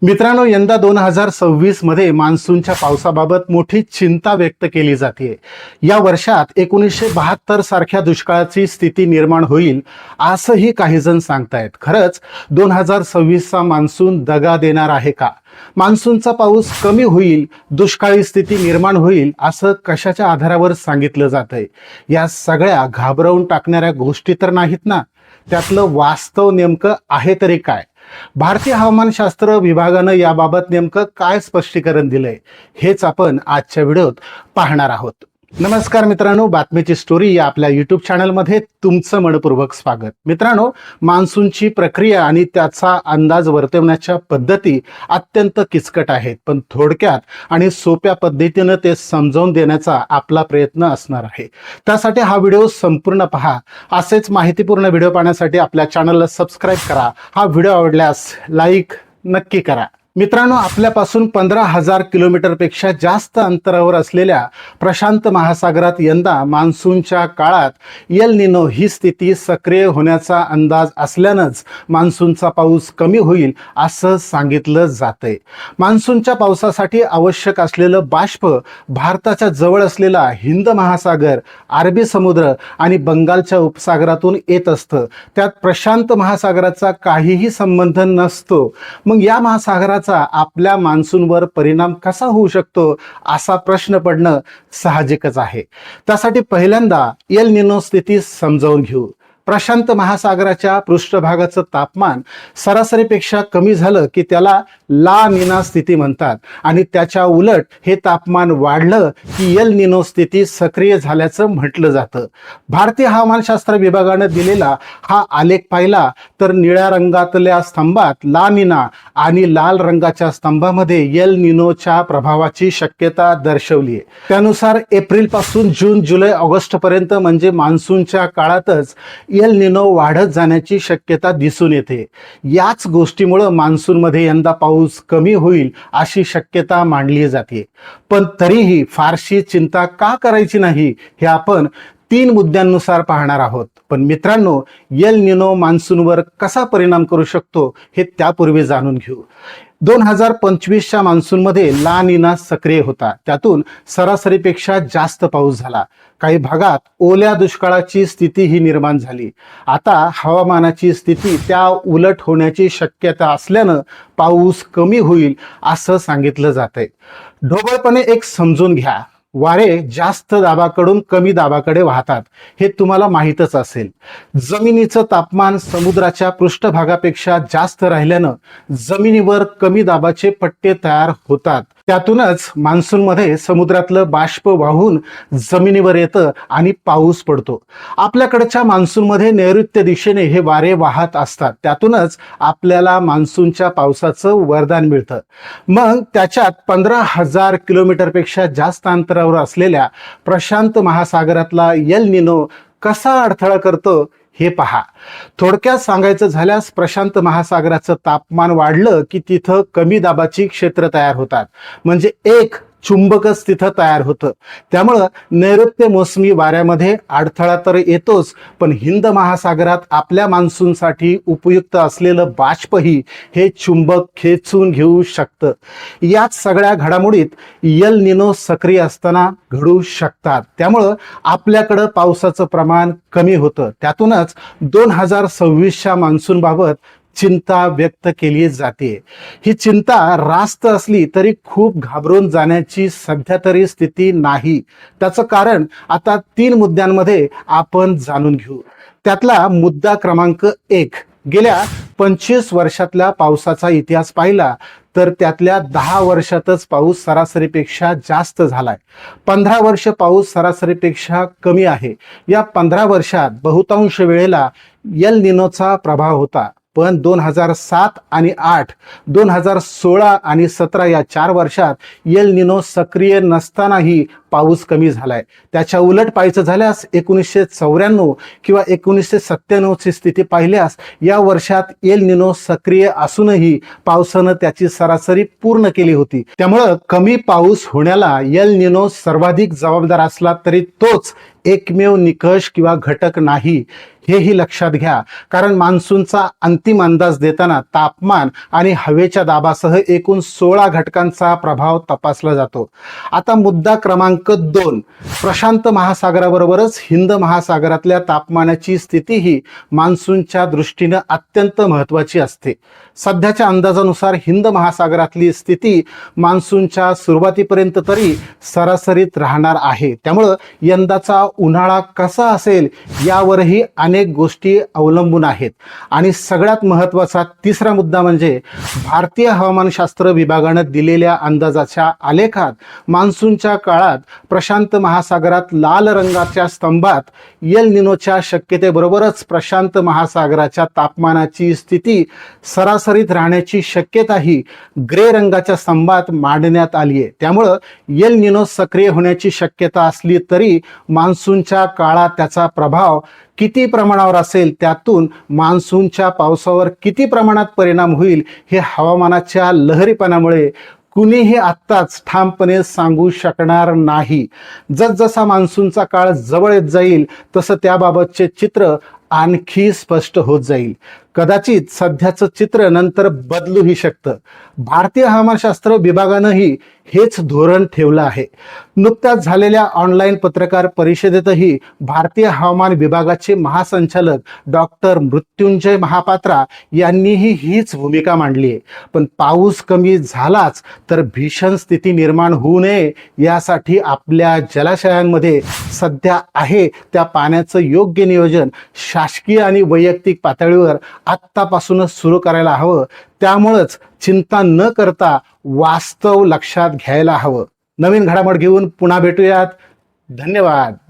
मित्रांनो, यंदा 2026 मध्ये मान्सूनच्या पावसाबाबत मोठी चिंता व्यक्त केली जाते. या वर्षात 1972 सारख्या दुष्काळाची स्थिती निर्माण होईल असंही काही जण सांगतायत. खरंच 2026 चा मान्सून दगा देणार आहे का? मान्सूनचा पाऊस कमी होईल, दुष्काळी स्थिती निर्माण होईल असं कशाच्या आधारावर सांगितलं जातंय? या सगळ्या घाबरवून टाकणाऱ्या गोष्टी तर नाहीत ना? त्यातलं वास्तव नेमकं आहे तरी काय? भारतीय हवामानशास्त्र विभागानं याबाबत नेमकं काय स्पष्टीकरण दिलंय, हेच आपण आजच्या व्हिडिओत पाहणार आहोत. नमस्कार मित्रांनो, बातमीची स्टोरी या आपल्या युट्यूब चॅनलमध्ये तुमचं मनपूर्वक स्वागत. मित्रांनो, मान्सूनची प्रक्रिया आणि त्याचा अंदाज वर्तवण्याच्या पद्धती अत्यंत किचकट आहेत, पण थोडक्यात आणि सोप्या पद्धतीनं ते समजावून देण्याचा आपला प्रयत्न असणार आहे. त्यासाठी हा व्हिडिओ संपूर्ण पहा. असेच माहितीपूर्ण व्हिडिओ पाहण्यासाठी आपल्या चॅनलला सबस्क्राईब करा. हा व्हिडिओ आवडल्यास लाईक नक्की करा. मित्रांनो, आपल्यापासून 15,000 किलोमीटरपेक्षा जास्त अंतरावर असलेल्या प्रशांत महासागरात यंदा मान्सूनच्या काळात एल निनो ही स्थिती सक्रिय होण्याचा अंदाज असल्यानंच मान्सूनचा पाऊस कमी होईल असं सांगितलं जातंय. मान्सूनच्या पावसासाठी आवश्यक असलेलं बाष्प भारताच्या जवळ असलेला हिंद महासागर, अरबी समुद्र आणि बंगालच्या उपसागरातून येत असतं. त्यात प्रशांत महासागराचा काहीही संबंध नसतो. मग या महासागराचा आपल्या मान्सूनवर परिणाम कसा होऊ शकतो असा प्रश्न पडणं साहजिकच आहे. त्यासाठी पहिल्यांदा एल निनो स्थिती समजावून घेऊ. प्रशांत महासागराच्या पृष्ठभागाचं तापमान सरासरीपेक्षा कमी झालं की त्याला ला निना स्थिती म्हणतात, आणि त्याच्या उलट हे तापमान वाढलं की एल निनो स्थिती सक्रिय झाल्याचं म्हटलं जातं. भारतीय हवामानशास्त्र विभागानं दिलेला हा आलेख पाहिला तर निळ्या रंगातल्या स्तंभात ला निना आणि लाल रंगाच्या स्तंभामध्ये एल निनोच्या प्रभावाची शक्यता दर्शवली आहे. त्यानुसार एप्रिल पासून जून, जुलै, ऑगस्ट पर्यंत म्हणजे मान्सूनच्या काळातच एल निनो वाढत जाण्याची शक्यता दिसून येते. याच गोष्टीमुळे मान्सूनमध्ये यंदा पाऊस कमी होईल अशी शक्यता मांडली जाते. पण तरीही फारशी चिंता का करायची नाही हे आपण 3 मुद्द्यांनुसार पाहणार आहोत. पण मित्रांनो, एल निनो मान्सूनवर कसा परिणाम करू शकतो हे त्यापूर्वी जाणून घेऊ. 2025च्या मान्सूनमध्ये ला निना सक्रिय होता. त्यातून सरासरीपेक्षा जास्त पाऊस झाला. काही भागात ओल्या दुष्काळाची स्थितीही निर्माण झाली. आता हवामानाची स्थिती त्या उलट होण्याची शक्यता असल्यानं पाऊस कमी होईल असं सांगितलं जातंय. ढोबळपणे एक समजून घ्या. वारे जास्त दाबाकडून कमी दाबाकडे वाहतात, हे तुम्हाला माहीतच असेल. जमिनीचं तापमान समुद्राच्या पृष्ठभागापेक्षा जास्त राहिल्यानं जमिनीवर कमी दाबाचे पट्टे तयार होतात. त्यातूनच मान्सूनमध्ये समुद्रातलं बाष्प वाहून जमिनीवर येतं आणि पाऊस पडतो. आपल्याकडच्या मान्सूनमध्ये नैऋत्य दिशेने हे वारे वाहत असतात. त्यातूनच आपल्याला मान्सूनच्या पावसाचं वरदान मिळतं. मग त्याच्यात 15,000 किलोमीटरपेक्षा जास्त अंतरावर असलेल्या प्रशांत महासागरातला एल निनो कसा अडथळा करतो हे पहा. थोडक्यात सांगायचं झाल्यास, प्रशांत महासागराचं तापमान वाढलं की तिथं कमी दाबाची क्षेत्र तयार होतात, म्हणजे एक चुंबकच तिथं तयार होतं. त्यामुळं नैऋत्य मोसमी वाऱ्यामध्ये अडथळा तर येतोच, पण हिंद महासागरात आपल्या मान्सूनसाठी उपयुक्त असलेलं बाष्पही हे चुंबक खेचून घेऊ शकतं. याच सगळ्या घडामोडीत एल निनो सक्रिय असताना घडू शकतात. त्यामुळं आपल्याकडं पावसाचं प्रमाण कमी होतं. त्यातूनच 2026च्या मान्सूनबाबत चिंता व्यक्त केली जाते. ही चिंता रास्त असली तरी खूप घाबरून जाण्याची सध्या तरी स्थिती नाही. त्याचं कारण आता 3 मुद्द्यांमध्ये आपण जाणून घेऊ. त्यातला मुद्दा क्रमांक 1, गेल्या 25 वर्षातल्या पावसाचा इतिहास पाहिला तर त्यातल्या 10 वर्षातच पाऊस सरासरीपेक्षा जास्त झालाय. 15 वर्ष पाऊस सरासरीपेक्षा कमी आहे. या 15 वर्षात बहुतांश वेळेला एल निनोचा प्रभाव होता. पण 2007 आणि 8, 2016 आणि 17 या 4 वर्षात एल निनो सक्रिय नसतानाही पाऊस कमी झालाय. त्याच्या उलट पाहायचं झाल्यास 1994 किंवा 1997ची स्थिती पाहिल्यास या वर्षात एल निनो सक्रिय असूनही पावसानं त्याची सरासरी पूर्ण केली होती. त्यामुळं कमी पाऊस होण्याला एल निनो सर्वाधिक जबाबदार असला तरी तोच एकमेव निकष किंवा घटक नाही, हेही लक्षात घ्या. कारण मान्सूनचा अंतिम अंदाज देताना तापमान आणि हवेच्या दाबासह एकूण 16 घटकांचा प्रभाव तपासला जातो. आता मुद्दा क्रमांक 2, प्रशांत महासागराबरोबरच हिंद महासागरातल्या तापमानाची स्थितीही मान्सूनच्या दृष्टीनं अत्यंत महत्त्वाची असते. सध्याच्या अंदाजानुसार हिंद महासागरातली स्थिती मान्सूनच्या सुरुवातीपर्यंत तरी सरासरीत राहणार आहे. त्यामुळं यंदाचा उन्हाळा कसा असेल यावरही अनेक गोष्टी अवलंबून आहेत. आणि सगळ्यात महत्त्वाचा तिसरा मुद्दा म्हणजे भारतीय हवामानशास्त्र विभागानं दिलेल्या अंदाजाच्या आलेखात मान्सूनच्या काळात प्रशांत महासागरात लाल रंगाच्या स्तंभात एल निनोच्या शक्यतेबरोबरच प्रशांत महासागराच्या तापमानाची स्थिती सरासरीत राहण्याची शक्यताही ग्रे रंगाच्या स्तंभात मांडण्यात आली आहे. त्यामुळं एल निनो सक्रिय होण्याची शक्यता असली तरी मान्सूनच्या काळात त्याचा प्रभाव किती प्रमाणावर असेल, त्यातून मान्सूनच्या पावसावर किती प्रमाणात परिणाम होईल हे हवामानाच्या लहरीपणामुळे कुणीही आत्ताच ठामपणे सांगू शकणार नाही. जसजसा मान्सूनचा काळ जवळ येत जाईल तसं त्याबाबतचे चित्र आणखी स्पष्ट होत जाईल. कदाचित सध्याचं चित्र नंतर बदलूही शकतं. भारतीय हवामानशास्त्र विभागानंही हेच धोरण ठेवलं आहे. नुकत्याच झालेल्या ऑनलाईन पत्रकार परिषदेतही भारतीय हवामान विभागाचे महासंचालक डॉक्टर मृत्युंजय महापात्रा यांनीही हीच भूमिका मांडली आहे. पण पाऊस कमी झालाच तर भीषण स्थिती निर्माण होऊ नये यासाठी आपल्या जलाशयांमध्ये सध्या आहे त्या पाण्याचं योग्य नियोजन शासकीय आणि वैयक्तिक पातळीवर आत्तापासूनच सुरू करायला हवं. त्यामुळंच चिंता न करता वास्तव लक्षात घ्यायला हवं. नवीन घडामोड घेऊन पुन्हा भेटूयात. धन्यवाद.